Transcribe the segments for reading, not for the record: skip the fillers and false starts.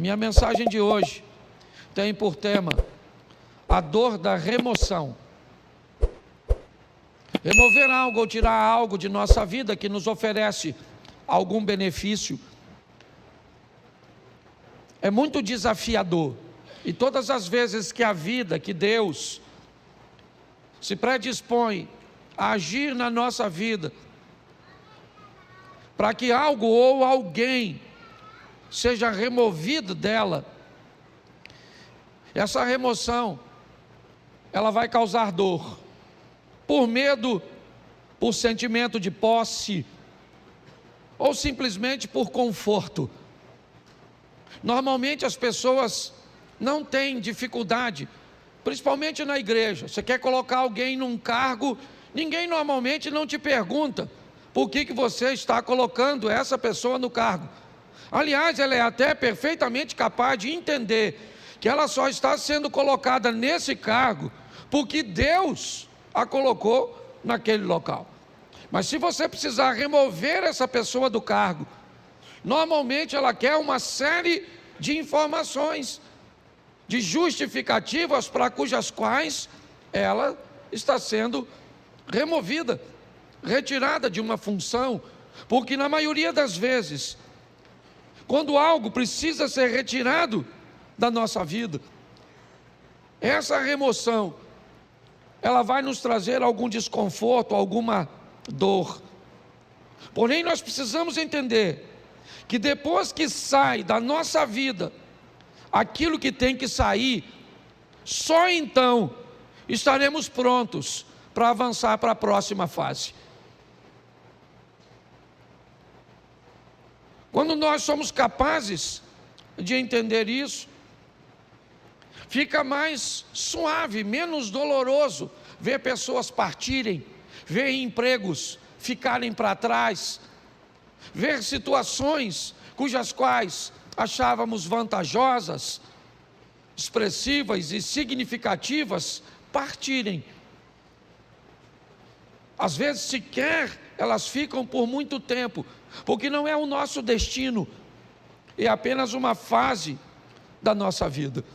minha mensagem de hoje tem por tema a dor da remoção. Remover algo ou tirar algo de nossa vida que nos oferece algum benefício é muito desafiador. E todas as vezes que a vida, que Deus se predispõe a agir na nossa vida, para que algo ou alguém seja removido dela, essa remoção, ela vai causar dor, por medo, por sentimento de posse, ou simplesmente por conforto. Normalmente as pessoas não têm dificuldade, principalmente na igreja. Você quer colocar alguém num cargo, ninguém normalmente não te pergunta por que você está colocando essa pessoa no cargo. Aliás, ela é até perfeitamente capaz de entender que ela só está sendo colocada nesse cargo porque Deus a colocou naquele local. Mas se você precisar remover essa pessoa do cargo, normalmente ela quer uma série de informações, de justificativas para cujas quais ela está sendo removida, retirada de uma função, porque na maioria das vezes, quando algo precisa ser retirado da nossa vida, essa remoção, ela vai nos trazer algum desconforto, alguma dor. Porém, nós precisamos entender que depois que sai da nossa vida aquilo que tem que sair, só então estaremos prontos para avançar para a próxima fase. Quando nós somos capazes de entender isso, fica mais suave, menos doloroso ver pessoas partirem, ver empregos ficarem para trás, ver situações cujas quais achávamos vantajosas, expressivas e significativas partirem. Às vezes sequer elas ficam por muito tempo, porque não é o nosso destino, é apenas uma fase da nossa vida.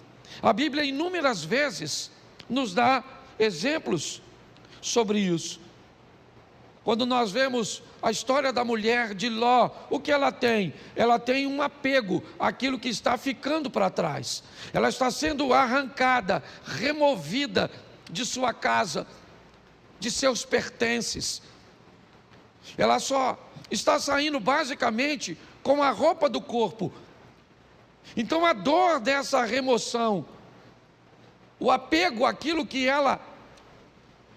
A Bíblia inúmeras vezes nos dá exemplos sobre isso. Quando nós vemos a história da mulher de Ló, o que ela tem? Ela tem um apego àquilo que está ficando para trás. Ela está sendo arrancada, removida de sua casa, de seus pertences. Ela só está saindo basicamente com a roupa do corpo. Então a dor dessa remoção, o apego àquilo que ela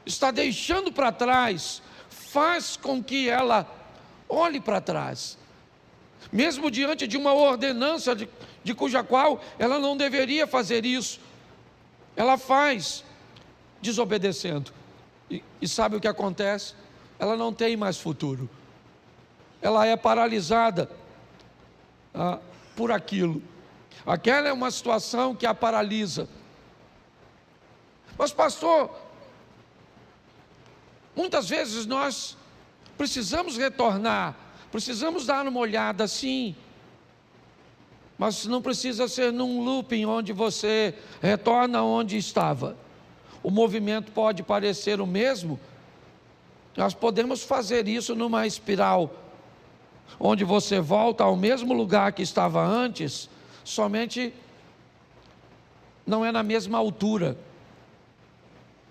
está deixando para trás, faz com que ela olhe para trás, mesmo diante de uma ordenança de cuja qual ela não deveria fazer isso, ela faz desobedecendo, e sabe o que acontece? Ela não tem mais futuro, ela é paralisada por aquilo. Aquela é uma situação que a paralisa. Mas pastor, muitas vezes nós precisamos retornar, precisamos dar uma olhada, sim, mas não precisa ser num looping onde você retorna onde estava. O movimento pode parecer o mesmo, nós podemos fazer isso numa espiral, onde você volta ao mesmo lugar que estava antes, somente não é na mesma altura.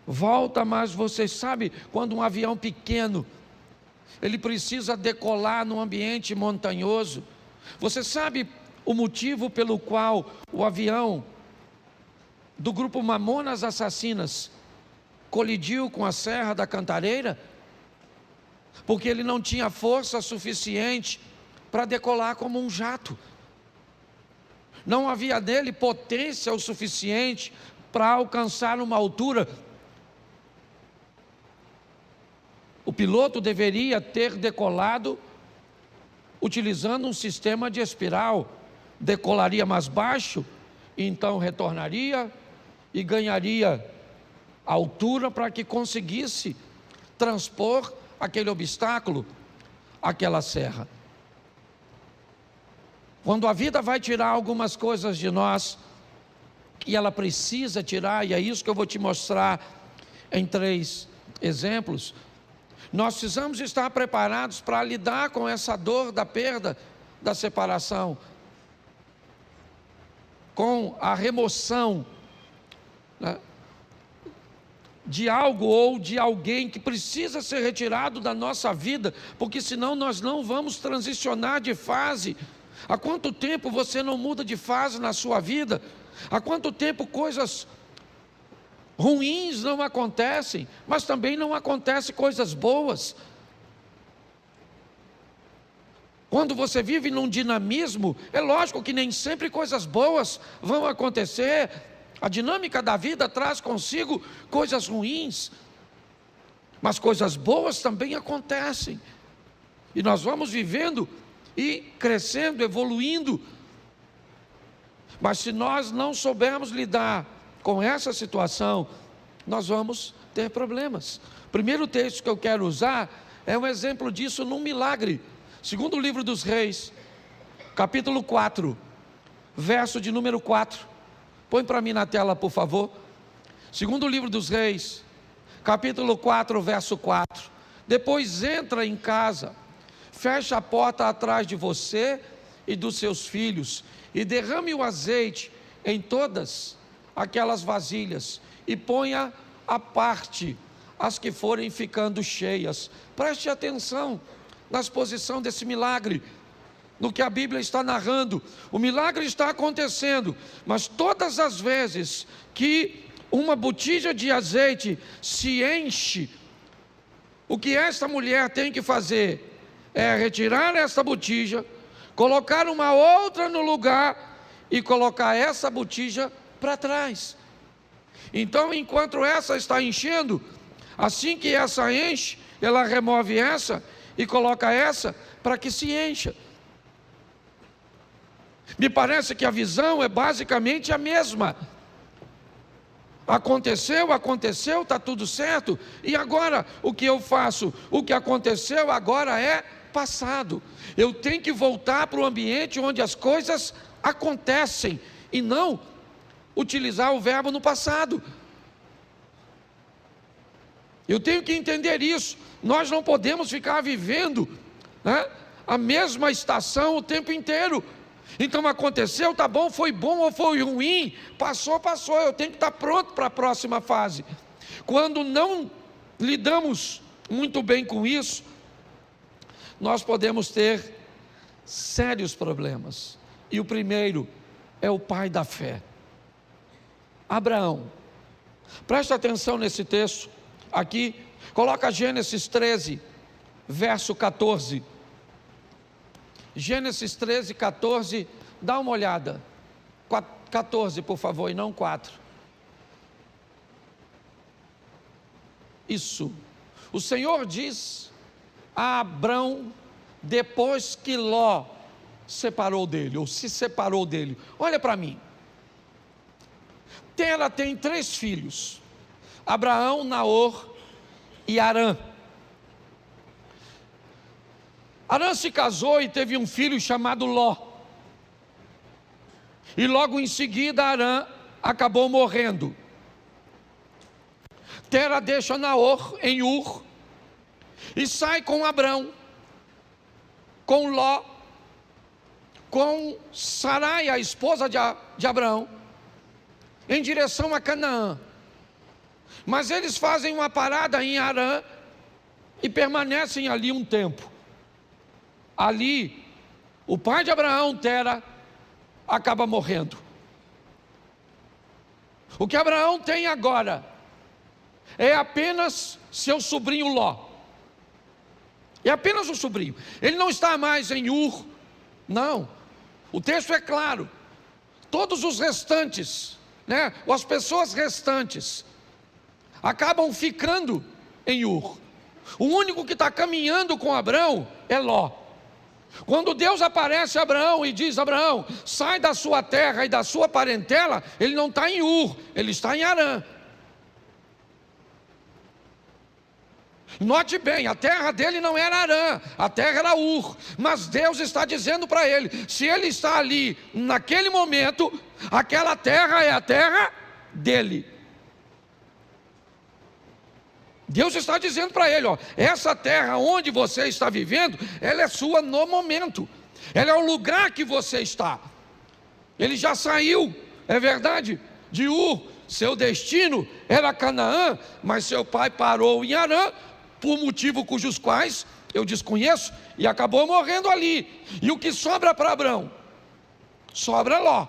Volta, mas você sabe, quando um avião pequeno, ele precisa decolar num ambiente montanhoso, você sabe o motivo pelo qual o avião do grupo Mamonas Assassinas colidiu com a Serra da Cantareira? Porque ele não tinha força suficiente para decolar como um jato. Não havia nele potência o suficiente para alcançar uma altura. O piloto deveria ter decolado utilizando um sistema de espiral. Decolaria mais baixo, então retornaria e ganharia altura para que conseguisse transpor aquele obstáculo, aquela serra. Quando a vida vai tirar algumas coisas de nós, que ela precisa tirar, e é isso que eu vou te mostrar em 3 exemplos, nós precisamos estar preparados para lidar com essa dor da perda, da separação, com a remoção, né, de algo ou de alguém que precisa ser retirado da nossa vida, porque senão nós não vamos transicionar de fase. Há quanto tempo você não muda de fase na sua vida? Há quanto tempo coisas ruins não acontecem, mas também não acontecem coisas boas? Quando você vive num dinamismo, é lógico que nem sempre coisas boas vão acontecer. A dinâmica da vida traz consigo coisas ruins, mas coisas boas também acontecem. E nós vamos vivendo e crescendo, evoluindo. Mas se nós não soubermos lidar com essa situação, nós vamos ter problemas. O primeiro texto que eu quero usar é um exemplo disso num milagre. Segundo o livro dos Reis, capítulo 4, verso de número 4. Põe para mim na tela, por favor. Segundo o livro dos Reis, capítulo 4, verso 4. Depois entra em casa, fecha a porta atrás de você e dos seus filhos, e derrame o azeite em todas aquelas vasilhas, e ponha à parte as que forem ficando cheias. Preste atenção na exposição desse milagre, no que a Bíblia está narrando. O milagre está acontecendo, mas todas as vezes que uma botija de azeite se enche, o que esta mulher tem que fazer é retirar essa botija, colocar uma outra no lugar e colocar essa botija para trás. Então, enquanto essa está enchendo, assim que essa enche, ela remove essa e coloca essa para que se encha. Me parece que a visão é basicamente a mesma. Aconteceu, está tudo certo, e agora o que eu faço? O que aconteceu agora é passado. Eu tenho que voltar para o ambiente onde as coisas acontecem, e não utilizar o verbo no passado. Eu tenho que entender isso. Nós não podemos ficar vivendo, né, a mesma estação o tempo inteiro. Então aconteceu, tá bom, foi bom ou foi ruim, passou, eu tenho que estar pronto para a próxima fase. Quando não lidamos muito bem com isso, nós podemos ter sérios problemas. E o primeiro é o pai da fé, Abraão. Presta atenção nesse texto aqui, coloca Gênesis 13, verso 14. Gênesis 13, 14, dá uma olhada. 14, por favor, e não 4. Isso. O Senhor diz a Abrão, depois que Ló separou dele, ou se separou dele: olha para mim. Tera tem 3 filhos: Abraão, Naor e Harã. Harã se casou e teve um filho chamado Ló. E logo em seguida Harã acabou morrendo. Tera deixa Naor em Ur e sai com Abrão, com Ló, com Sarai, a esposa de Abrão, em direção a Canaã. Mas eles fazem uma parada em Harã e permanecem ali um tempo. Ali, o pai de Abraão, Tera, acaba morrendo. O que Abraão tem agora é apenas seu sobrinho Ló. É apenas um sobrinho. Ele não está mais em Ur, não. O texto é claro. Todos os restantes, né, ou as pessoas restantes, acabam ficando em Ur. O único que está caminhando com Abraão é Ló. Quando Deus aparece a Abraão e diz: Abraão, sai da sua terra e da sua parentela, ele não está em Ur, ele está em Harã. Note bem, a terra dele não era Harã, a terra era Ur, mas Deus está dizendo para ele, se ele está ali, naquele momento, aquela terra é a terra dele. Deus está dizendo para ele, ó, essa terra onde você está vivendo, ela é sua no momento, ela é o lugar que você está. Ele já saiu, é verdade, de Ur, seu destino era Canaã, mas seu pai parou em Harã, por motivo cujos quais eu desconheço, e acabou morrendo ali. E o que sobra para Abrão? Sobra Ló.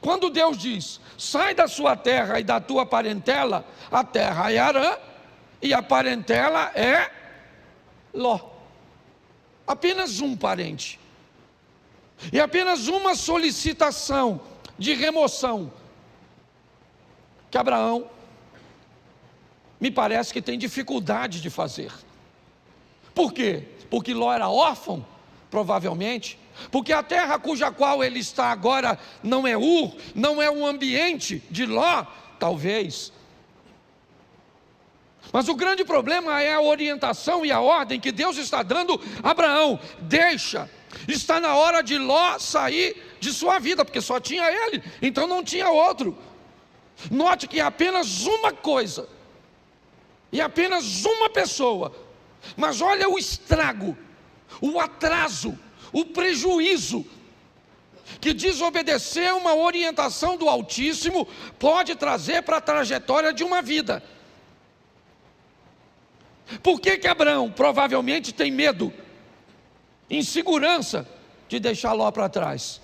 Quando Deus diz, sai da sua terra e da tua parentela, a terra é Harã, e a parentela é Ló. Apenas um parente. E apenas uma solicitação de remoção que Abraão me parece que tem dificuldade de fazer. Por quê? Porque Ló era órfão, provavelmente. Porque a terra cuja qual ele está agora não é Ur, não é um ambiente de Ló, talvez. Mas o grande problema é a orientação e a ordem que Deus está dando a Abraão. Deixa, está na hora de Ló sair de sua vida, porque só tinha ele, então não tinha outro. Note que é apenas uma coisa, e apenas uma pessoa, mas olha o estrago, o atraso, o prejuízo que desobedecer uma orientação do Altíssimo pode trazer para a trajetória de uma vida. Por que Abraão provavelmente tem medo, insegurança de deixar Ló para trás?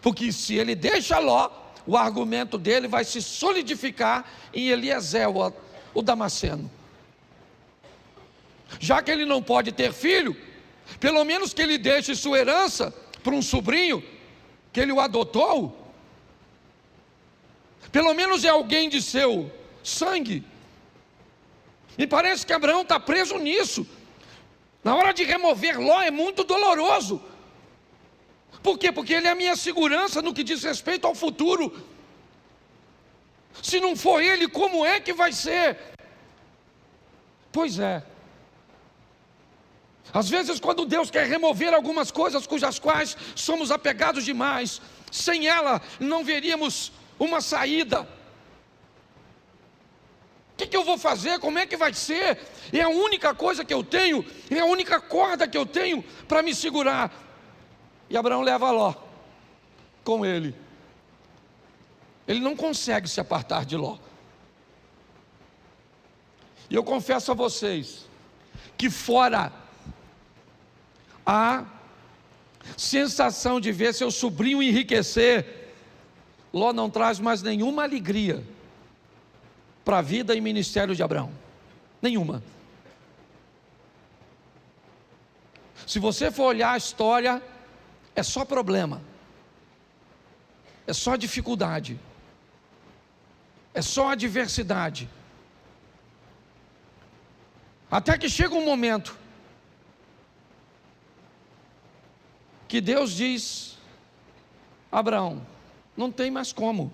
Porque se ele deixa Ló, o argumento dele vai se solidificar em Eliezer, o Damasceno. Já que ele não pode ter filho, pelo menos que ele deixe sua herança para um sobrinho, que ele o adotou. Pelo menos é alguém de seu sangue. E parece que Abraão está preso nisso. Na hora de remover Ló é muito doloroso. Por quê? Porque ele é a minha segurança no que diz respeito ao futuro. Se não for ele, como é que vai ser? Pois é. Às vezes quando Deus quer remover algumas coisas cujas quais somos apegados demais, sem ela não veríamos uma saída. O que eu vou fazer? Como é que vai ser? É a única coisa que eu tenho, é a única corda que eu tenho para me segurar. E Abraão leva Ló com ele. Ele não consegue se apartar de Ló. E eu confesso a vocês que fora a sensação de ver seu sobrinho enriquecer, Ló não traz mais nenhuma alegria para a vida e ministério de Abraão. Nenhuma. Se você for olhar a história, é só problema, é só dificuldade, é só adversidade. Até que chega um momento que Deus diz: Abraão, não tem mais como.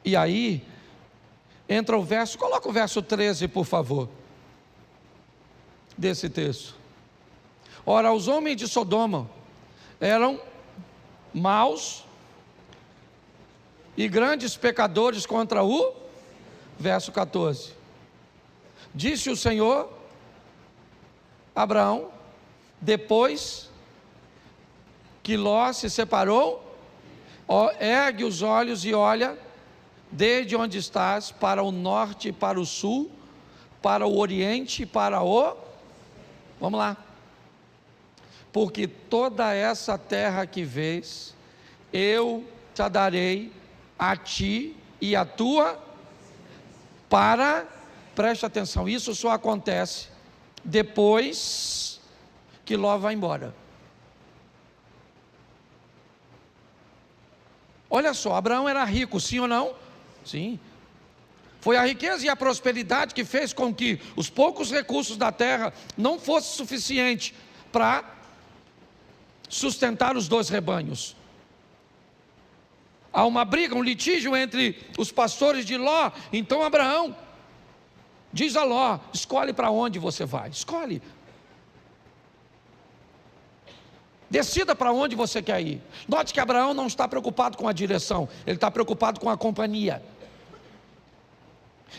E aí entra o verso, coloca o verso 13 por favor, desse texto. Ora, os homens de Sodoma eram maus e grandes pecadores contra o, verso 14, disse o Senhor a Abraão, depois que Ló se separou, ergue os olhos e olha, desde onde estás, para o norte e para o sul, para o oriente e para o, vamos lá, porque toda essa terra que vês, eu te darei a ti e a tua, preste atenção, isso só acontece depois que Ló vai embora. Olha só, Abraão era rico, sim ou não? Sim. Foi a riqueza e a prosperidade que fez com que os poucos recursos da terra não fossem suficientes para sustentar os dois rebanhos. Há uma briga, um litígio entre os pastores de Ló. Então Abraão Diz a Ló: escolhe para onde você vai, escolhe. Decida para onde você quer ir. Note que Abraão não está preocupado com a direção, ele está preocupado com a companhia.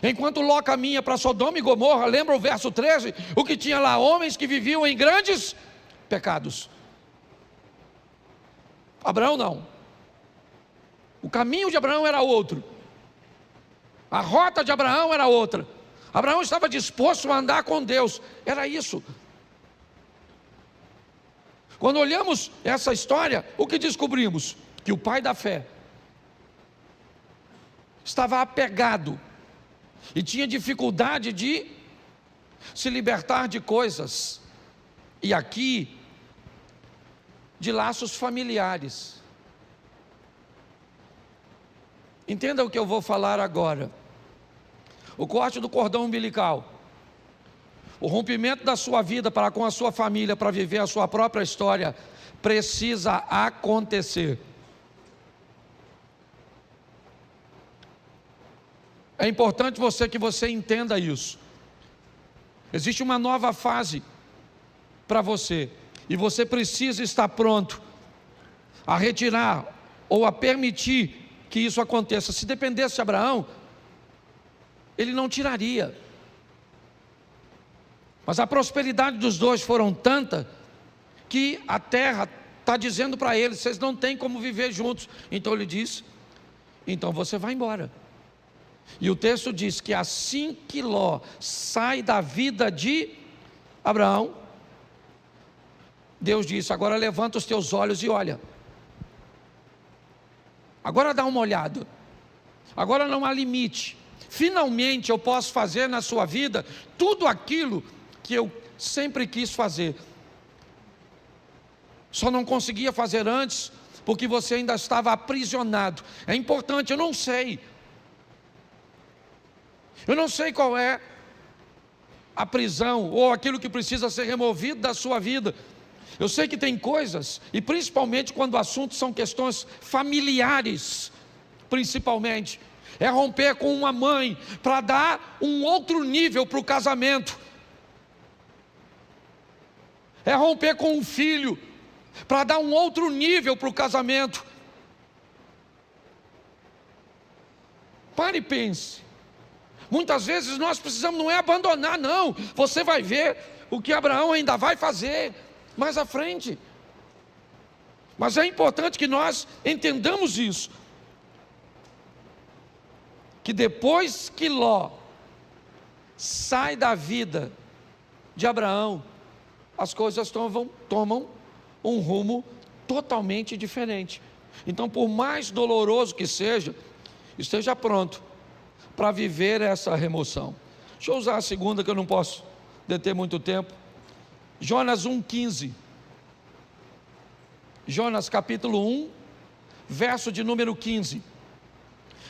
Enquanto Ló caminha para Sodoma e Gomorra, lembra o verso 13? O que tinha lá? Homens que viviam em grandes pecados. Abraão não. O caminho de Abraão era outro. A rota de Abraão era outra. Abraão estava disposto a andar com Deus. Era isso. Quando olhamos essa história, o que descobrimos? Que o pai da fé estava apegado e tinha dificuldade de se libertar de coisas, e aqui, de laços familiares. Entenda o que eu vou falar agora. O corte do cordão umbilical, o rompimento da sua vida para com a sua família, para viver a sua própria história, precisa acontecer. É importante que você entenda isso. Existe uma nova fase para você, e você precisa estar pronto a retirar ou a permitir que isso aconteça. Se dependesse de Abraão, ele não tiraria. Mas a prosperidade dos dois foram tanta que a terra está dizendo para eles: vocês não têm como viver juntos. Então ele diz: então você vai embora. E o texto diz que assim que Ló sai da vida de Abraão, Deus disse: agora levanta os teus olhos e olha. Agora dá uma olhada. Agora não há limite. Finalmente eu posso fazer na sua vida tudo aquilo que eu sempre quis fazer. Só não conseguia fazer antes porque você ainda estava aprisionado. É importante, eu não sei qual é a prisão ou aquilo que precisa ser removido da sua vida. Eu sei que tem coisas, e principalmente quando o assunto são questões familiares, principalmente, é romper com uma mãe para dar um outro nível para o casamento. É romper com um filho para dar um outro nível para o casamento. Pare e pense. Muitas vezes nós precisamos, não é abandonar, não. Você vai ver o que Abraão ainda vai fazer mais à frente. Mas é importante que nós entendamos isso, que depois que Ló sai da vida de Abraão, as coisas tomam um rumo totalmente diferente. Então, por mais doloroso que seja, esteja pronto para viver essa remoção. Deixa eu usar a segunda, que eu não posso deter muito tempo. Jonas 1,15. Jonas capítulo 1, verso de número 15.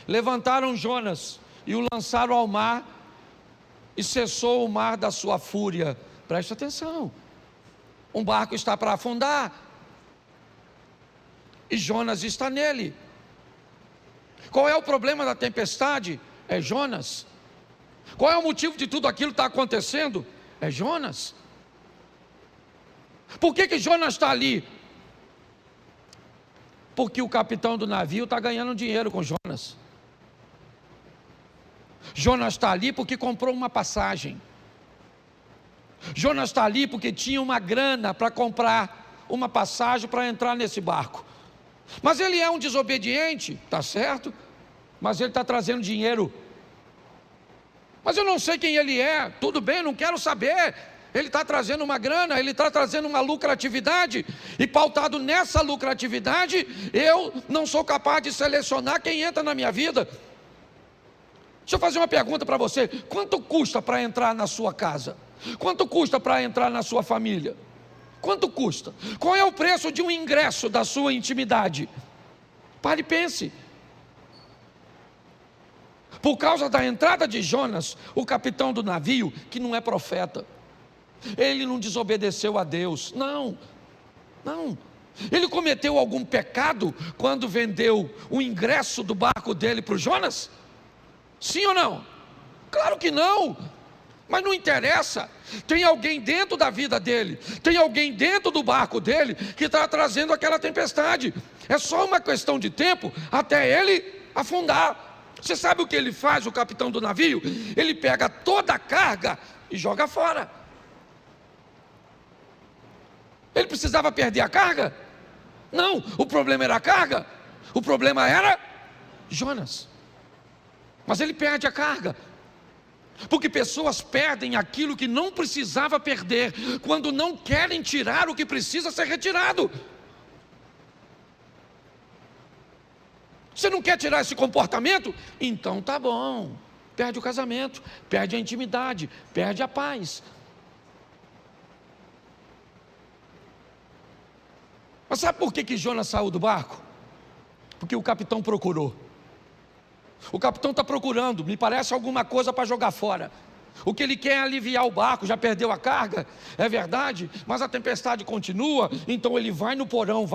Levantaram Jonas e o lançaram ao mar, e cessou o mar da sua fúria. Preste atenção. Um barco está para afundar, e Jonas está nele. Qual é o problema da tempestade? É Jonas. Qual é o motivo de tudo aquilo que está acontecendo? É Jonas. Por que Jonas está ali? Porque o capitão do navio está ganhando dinheiro com Jonas. Jonas está ali porque comprou uma passagem. Jonas está ali porque tinha uma grana para comprar uma passagem para entrar nesse barco. Mas ele é um desobediente, está certo? Mas ele está trazendo dinheiro. Mas eu não sei quem ele é. Tudo bem, não quero saber. Ele está trazendo uma grana, ele está trazendo uma lucratividade, e pautado nessa lucratividade, eu não sou capaz de selecionar quem entra na minha vida. Deixa eu fazer uma pergunta para você: quanto custa para entrar na sua casa? Quanto custa para entrar na sua família? Quanto custa? Qual é o preço de um ingresso da sua intimidade? Pare e pense. Por causa da entrada de Jonas, o capitão do navio, que não é profeta, ele não desobedeceu a Deus, não. Ele cometeu algum pecado quando vendeu o ingresso do barco dele para o Jonas? Sim ou não? Claro que não. Mas não interessa, tem alguém dentro da vida dele, tem alguém dentro do barco dele que está trazendo aquela tempestade. É só uma questão de tempo até ele afundar. Você sabe o que ele faz, o capitão do navio? Ele pega toda a carga e joga fora. Ele precisava perder a carga? Não, o problema era a carga, o problema era Jonas. Mas ele perde a carga. Porque pessoas perdem aquilo que não precisava perder, quando não querem tirar o que precisa ser retirado. Você não quer tirar esse comportamento? Então tá bom. Perde o casamento, perde a intimidade, perde a paz. Mas sabe por que Jonas saiu do barco? Porque o capitão procurou. O capitão está procurando, me parece alguma coisa para jogar fora. O que ele quer é aliviar o barco, já perdeu a carga, é verdade, mas a tempestade continua, então ele vai no porão,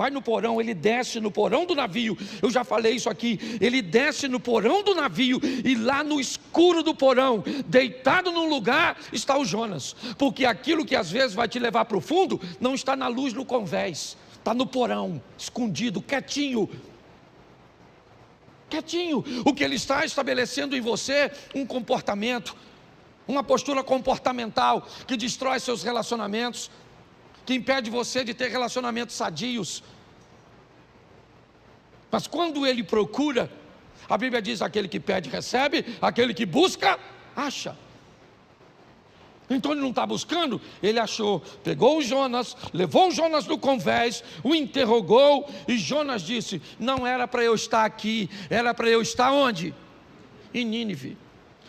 ele desce no porão do navio. Eu já falei isso aqui, ele desce no porão do navio, e lá no escuro do porão, deitado num lugar, está o Jonas. Porque aquilo que às vezes vai te levar para o fundo, não está na luz no convés, está no porão, escondido, quietinho. O que ele está estabelecendo em você, um comportamento, uma postura comportamental, que destrói seus relacionamentos, que impede você de ter relacionamentos sadios. Mas quando ele procura, a Bíblia diz: aquele que pede recebe, aquele que busca, acha. Então ele não está buscando, ele achou, pegou o Jonas, levou o Jonas no convés, o interrogou, e Jonas disse: não era para eu estar aqui, era para eu estar onde? Em Nínive,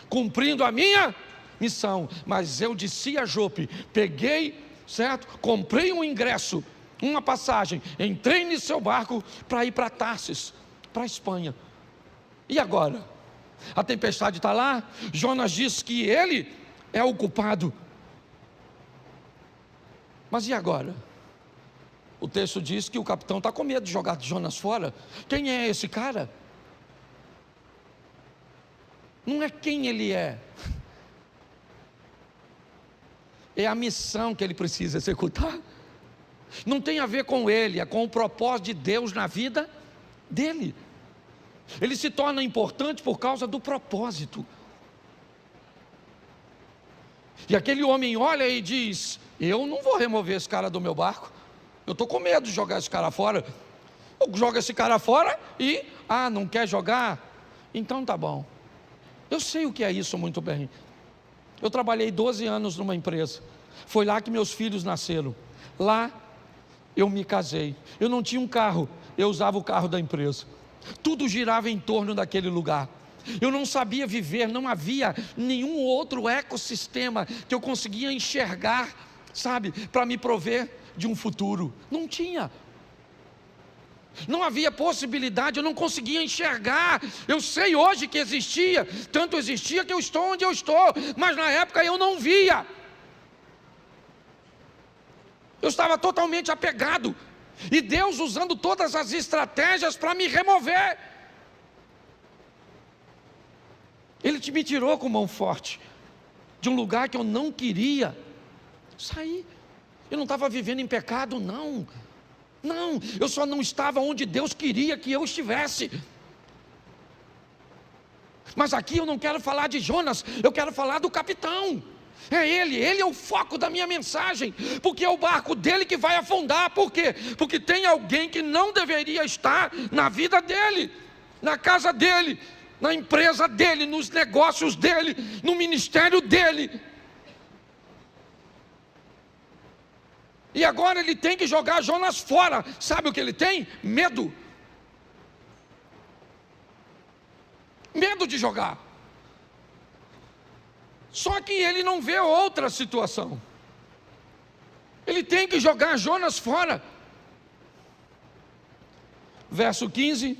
cumprindo a minha missão. Mas eu desci a Jope, peguei, certo? Comprei um ingresso, uma passagem, entrei no seu barco para ir para Tarsis, para a Espanha. E agora? A tempestade está lá, Jonas diz que ele é o culpado. Mas e agora? O texto diz que o capitão está com medo de jogar Jonas fora. Quem é esse cara? Não é quem ele é a missão que ele precisa executar. Não tem a ver com ele, é com o propósito de Deus na vida dele. Ele se torna importante por causa do propósito. E aquele homem olha e diz: eu não vou remover esse cara do meu barco, eu estou com medo de jogar esse cara fora. Eu jogo esse cara fora e, não quer jogar? Então tá bom. Eu sei o que é isso muito bem. Eu trabalhei 12 anos numa empresa, foi lá que meus filhos nasceram. Lá eu me casei, eu não tinha um carro, eu usava o carro da empresa. Tudo girava em torno daquele lugar. Eu não sabia viver, não havia nenhum outro ecossistema que eu conseguia enxergar, sabe, para me prover de um futuro. Não tinha. Não havia possibilidade, eu não conseguia enxergar. Eu sei hoje que existia, tanto existia que eu estou onde eu estou, mas na época eu não via. Eu estava totalmente apegado, e Deus usando todas as estratégias para me remover. Ele me tirou com mão forte de um lugar que eu não queria sair. Eu não estava vivendo em pecado, não, eu só não estava onde Deus queria que eu estivesse. Mas aqui eu não quero falar de Jonas, eu quero falar do capitão. É ele é o foco da minha mensagem, porque é o barco dele que vai afundar. Por quê? Porque tem alguém que não deveria estar na vida dele, na casa dele, na empresa dele, nos negócios dele, no ministério dele. E agora ele tem que jogar Jonas fora. Sabe o que ele tem? Medo. Medo de jogar. Só que ele não vê outra situação. Ele tem que jogar Jonas fora. Verso 15: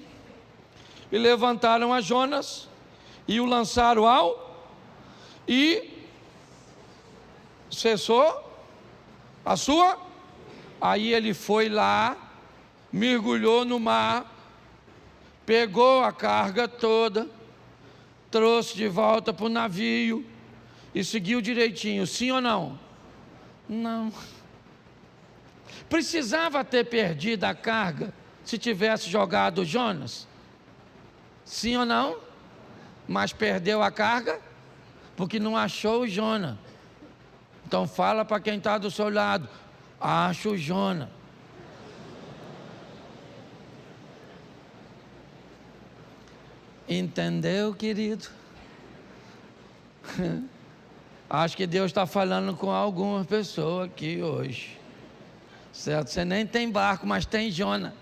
e levantaram a Jonas e o lançaram e cessou a sua. Aí ele foi lá, mergulhou no mar, pegou a carga toda, trouxe de volta para o navio e seguiu direitinho, sim ou não? Não. Precisava ter perdido a carga se tivesse jogado Jonas? Sim ou não? Mas perdeu a carga porque não achou o Jonas. Então fala para quem está do seu lado: acha o Jonas. Entendeu, querido? Acho que Deus está falando com alguma pessoa aqui hoje. Certo? Você nem tem barco, mas tem Jonas.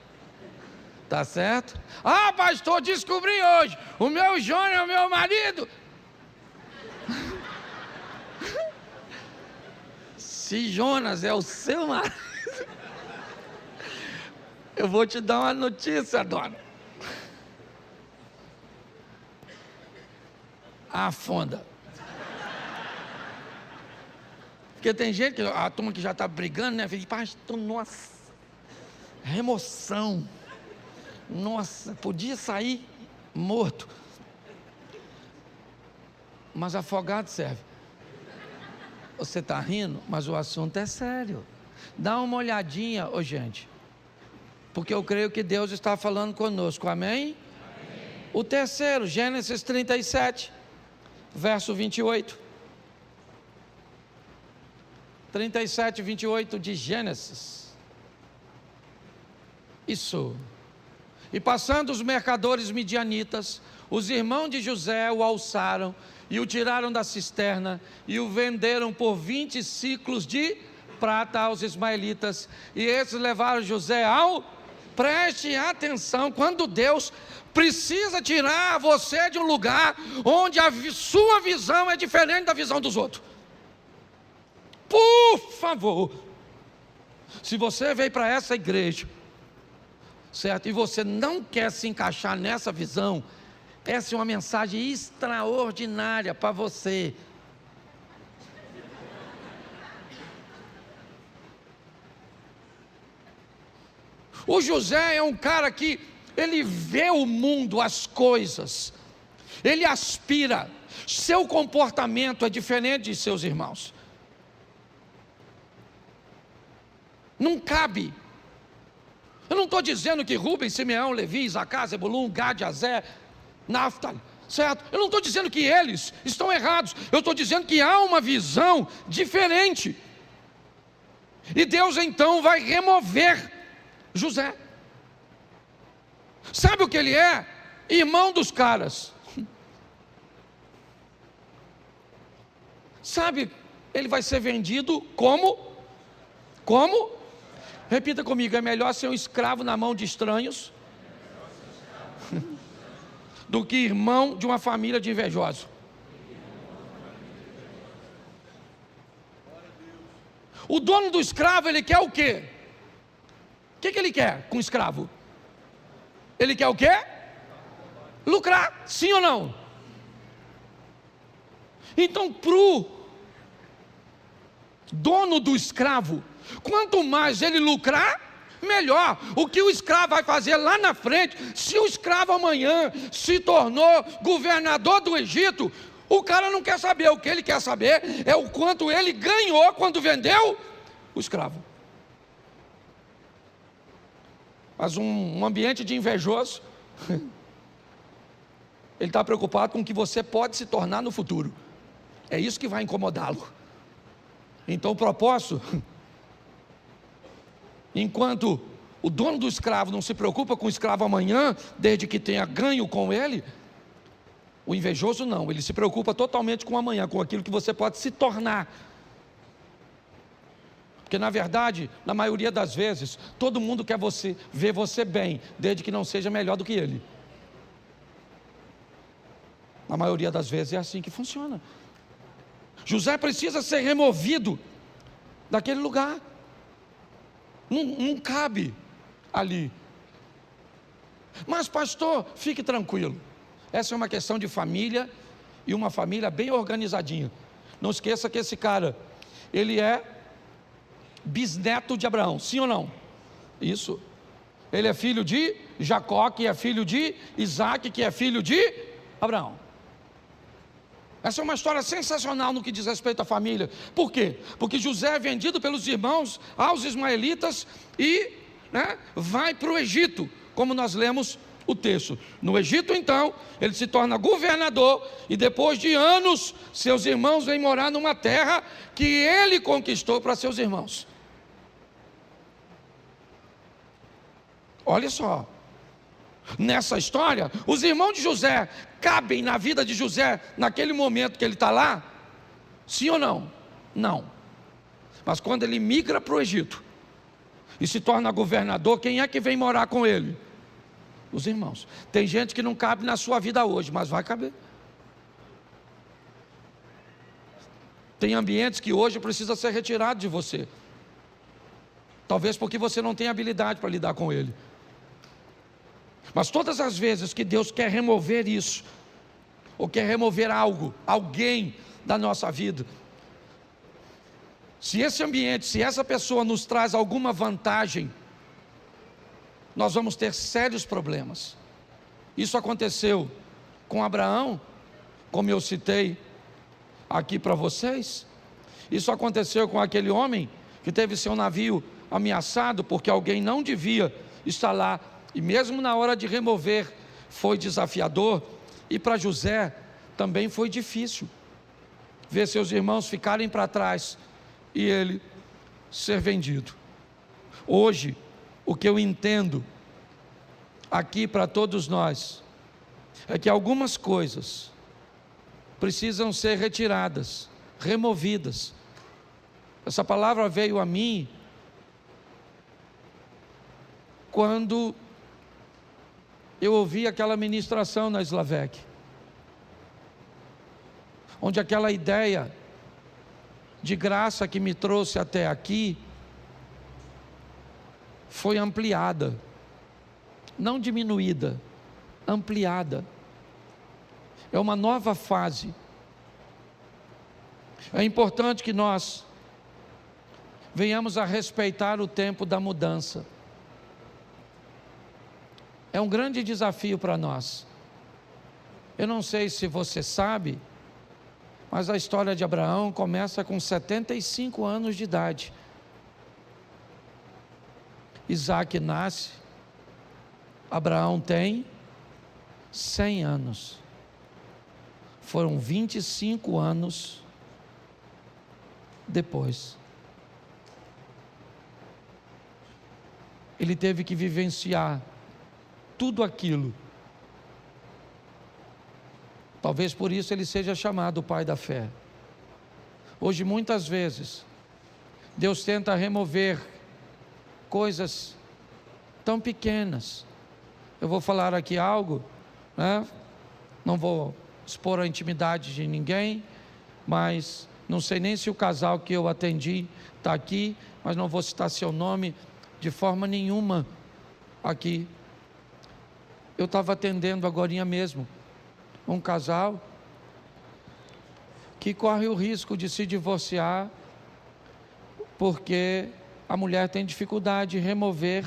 Tá certo? Ah, pastor, descobri hoje. O meu Jonas é o meu marido. Se Jonas é o seu marido, eu vou te dar uma notícia, dona. Afunda. Porque tem gente, a turma que já está brigando, né? Fala, pastor, nossa, remoção. Nossa, podia sair morto. Mas afogado serve. Você está rindo, mas o assunto é sério. Dá uma olhadinha, gente. Porque eu creio que Deus está falando conosco, amém? O terceiro, Gênesis 37, verso 28. 37, 28 de Gênesis. Isso. E passando os mercadores midianitas, os irmãos de José o alçaram e o tiraram da cisterna e o venderam por 20 ciclos de prata aos ismaelitas. E esses levaram José ao... Preste atenção, quando Deus precisa tirar você de um lugar onde a sua visão é diferente da visão dos outros. Por favor, se você veio para essa igreja, certo, e você não quer se encaixar nessa visão, essa é uma mensagem extraordinária para você. O José é um cara que ele vê o mundo, as coisas, ele aspira, seu comportamento é diferente de seus irmãos. Não cabe. Eu não estou dizendo que Rubem, Simeão, Levi, Isacar, Zebulun, Gad, Azer, Naftali, certo? Eu não estou dizendo que eles estão errados. Eu estou dizendo que há uma visão diferente. E Deus então vai remover José. Sabe o que ele é? Irmão dos caras. Sabe, ele vai ser vendido como? Repita comigo, é melhor ser um escravo na mão de estranhos do que irmão de uma família de invejosos. O dono do escravo, ele quer o quê? O que ele quer com o escravo? Ele quer o quê? Lucrar, sim ou não? Então, para o dono do escravo, quanto mais ele lucrar, melhor. O que o escravo vai fazer lá na frente, se o escravo amanhã se tornou governador do Egito, o cara não quer saber. O que ele quer saber é o quanto ele ganhou quando vendeu o escravo. Mas um ambiente de invejoso, ele está preocupado com o que você pode se tornar no futuro. É isso que vai incomodá-lo. Então o propósito, enquanto o dono do escravo não se preocupa com o escravo amanhã, desde que tenha ganho com ele, o invejoso não, ele se preocupa totalmente com amanhã, com aquilo que você pode se tornar. Porque na verdade, na maioria das vezes, todo mundo quer ver você bem, desde que não seja melhor do que ele. Na maioria das vezes é assim que funciona. José precisa ser removido daquele lugar. Não cabe ali. Mas pastor, fique tranquilo. Essa é uma questão de família, e uma família bem organizadinha. Não esqueça que esse cara, ele é bisneto de Abraão, sim ou não? Isso. Ele é filho de Jacó, que é filho de Isaac, que é filho de Abraão. Essa é uma história sensacional no que diz respeito à família. Por quê? Porque José é vendido pelos irmãos aos ismaelitas e vai para o Egito, como nós lemos o texto. No Egito, então, ele se torna governador e depois de anos, seus irmãos vêm morar numa terra que ele conquistou para seus irmãos. Olha só, nessa história, os irmãos de José cabem na vida de José naquele momento que ele está lá? Sim ou não? Não. Mas quando ele migra para o Egito e se torna governador, quem é que vem morar com ele? Os irmãos. Tem gente que não cabe na sua vida hoje, mas vai caber. Tem ambientes que hoje precisa ser retirado de você. Talvez porque você não tem habilidade para lidar com ele. Mas todas as vezes que Deus quer remover isso, ou quer remover algo, alguém da nossa vida, se esse ambiente, se essa pessoa nos traz alguma vantagem, nós vamos ter sérios problemas. Isso aconteceu com Abraão, como eu citei aqui para vocês. Isso aconteceu com aquele homem que teve seu navio ameaçado porque alguém não devia estar lá, e mesmo na hora de remover foi desafiador. E para José também foi difícil ver seus irmãos ficarem para trás e ele ser vendido. Hoje, o que eu entendo aqui para todos nós é que algumas coisas precisam ser retiradas, removidas. Essa palavra veio a mim quando eu ouvi aquela ministração na Slavec, onde aquela ideia de graça que me trouxe até aqui foi ampliada, não diminuída, ampliada. É uma nova fase. É importante que nós venhamos a respeitar o tempo da mudança. É um grande desafio para nós. Eu não sei se você sabe, mas a história de Abraão começa com 75 anos de idade. Isaac nasce, Abraão tem 100 anos. Foram 25 anos depois. Ele teve que vivenciar tudo aquilo. Talvez por isso ele seja chamado o pai da fé. Hoje, muitas vezes, Deus tenta remover coisas tão pequenas. Eu vou falar aqui algo, não vou expor a intimidade de ninguém, mas não sei nem se o casal que eu atendi está aqui, mas não vou citar seu nome de forma nenhuma aqui. Eu estava atendendo agorinha mesmo um casal que corre o risco de se divorciar porque a mulher tem dificuldade de remover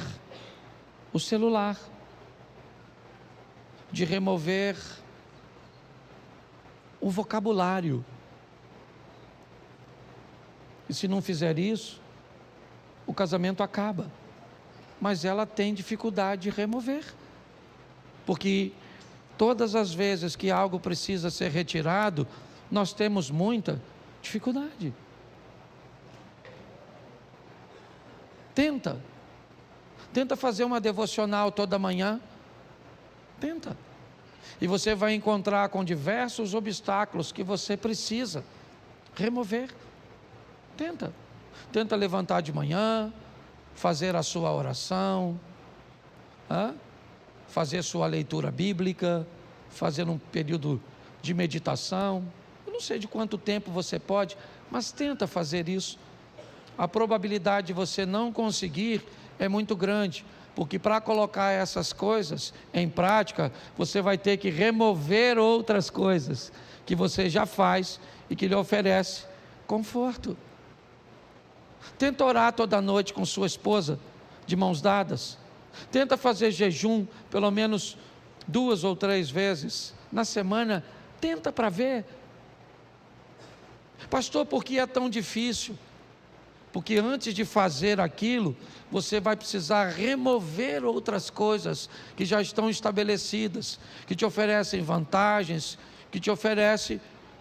o celular, de remover o vocabulário. E se não fizer isso, o casamento acaba. Mas ela tem dificuldade de remover, porque todas as vezes que algo precisa ser retirado, nós temos muita dificuldade. Tenta fazer uma devocional toda manhã. Tenta. E você vai encontrar com diversos obstáculos que você precisa remover. Tenta levantar de manhã, fazer a sua oração, fazer sua leitura bíblica, fazer um período de meditação. Eu não sei de quanto tempo você pode, mas tenta fazer isso. A probabilidade de você não conseguir é muito grande, porque para colocar essas coisas em prática, você vai ter que remover outras coisas que você já faz e que lhe oferece conforto. Tenta orar toda noite com sua esposa, de mãos dadas. Tenta fazer jejum pelo menos 2 ou 3 vezes na semana. Tenta para ver. Pastor, por que é tão difícil? Porque antes de fazer aquilo, você vai precisar remover outras coisas que já estão estabelecidas, que te oferecem vantagens, que te oferecem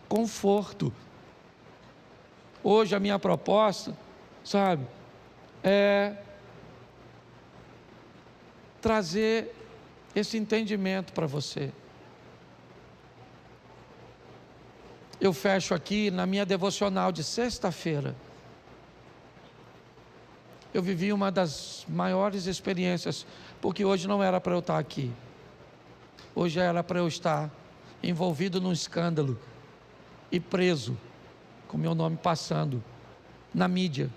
conforto. Hoje a minha proposta, sabe, é trazer esse entendimento para você. Eu fecho aqui na minha devocional de sexta-feira. Eu vivi uma das maiores experiências, porque hoje não era para eu estar aqui. Hoje era para eu estar envolvido num escândalo e preso, com meu nome passando na mídia.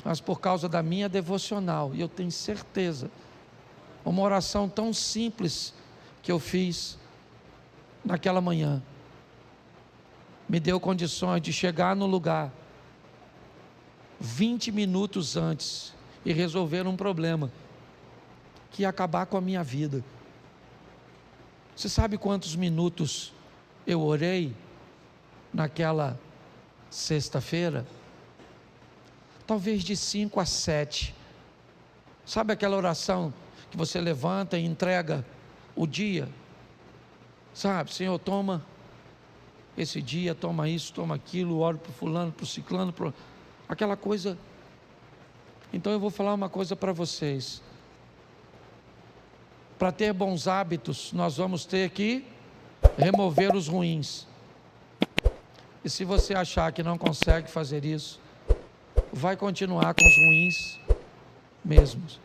Mas por causa da minha devocional, e eu tenho certeza, uma oração tão simples que eu fiz naquela manhã, me deu condições de chegar no lugar 20 minutos antes e resolver um problema que ia acabar com a minha vida. Você sabe quantos minutos eu orei naquela sexta-feira? Talvez de 5 a 7. Sabe aquela oração que você levanta e entrega o dia? Sabe, Senhor, toma esse dia, toma isso, toma aquilo, oro para o fulano, para o ciclano, aquela coisa. Então eu vou falar uma coisa para vocês. Para ter bons hábitos, nós vamos ter que remover os ruins. E se você achar que não consegue fazer isso, vai continuar com os ruins mesmos.